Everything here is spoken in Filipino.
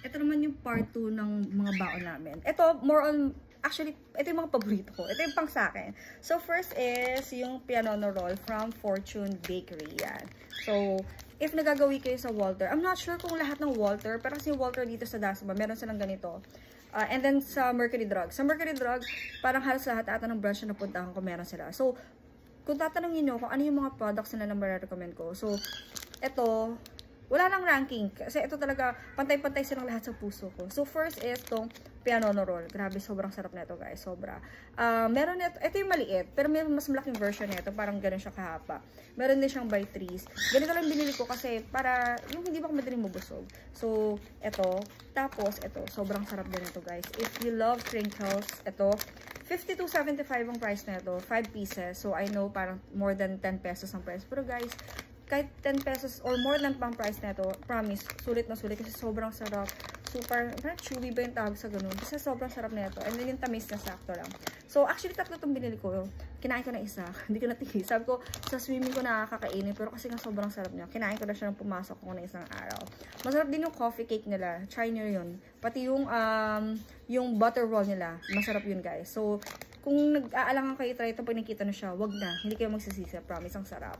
ito naman yung part 2 ng mga baon namin. Ito, more on, actually, ito yung mga paborito ko. Ito yung pang sa akin. So, first is yung pianono roll from Fortune Bakery. Yan. So, if nagagawi kayo sa Walter, I'm not sure kung lahat ng Walter, pero kasi yung Walter dito sa Dasma, meron silang ganito. And then sa Mercury Drug. Sa Mercury Drug, parang halos lahat ata ng branch na napuntahan ko, meron sila. So, kung tatanungin nyo kung ano yung mga products na ma-recommend ko. So, ito, wala lang ranking. Kasi ito talaga, pantay-pantay silang lahat sa puso ko. So, first is itong pianono roll. Grabe, sobrang sarap na ito, guys. Sobra. Meron ito yung maliit, pero may mas malaking version nito. Parang ganun siya kahaba. Meron din siyang by 3s. Ganito lang binili ko kasi para yung hindi ba ako madaling mabusog. So, ito. Tapos, ito. Sobrang sarap din ito, guys. If you love crinkles, ito. 52.75 ang price na ito. 5 pieces. So, I know parang more than 10 pesos ang price. Pero, guys, kahit 10 pesos or more than pang price na ito, promise, sulit na sulit kasi sobrang sarap. Super, parang chewy ba yung tawag sa ganun? Kasi sobrang sarap na ito. And then yung tamis na sakto lang. So, actually, tatlo itong binili ko. Kinain ko na isa. Hindi ko natigil. Sabi ko, sa swimming ko nakakakainin. Pero kasi nga sobrang sarap niya. Kinain ko na siya nang pumasok ko na isang araw. Masarap din yung coffee cake nila. Try nyo yun. Pati yung butter roll nila. Masarap yun, guys. So, kung nag-aalangan kayo try ito pag nakita na siya, wag na. Hindi kayo magsisisi. Promise, ang sarap.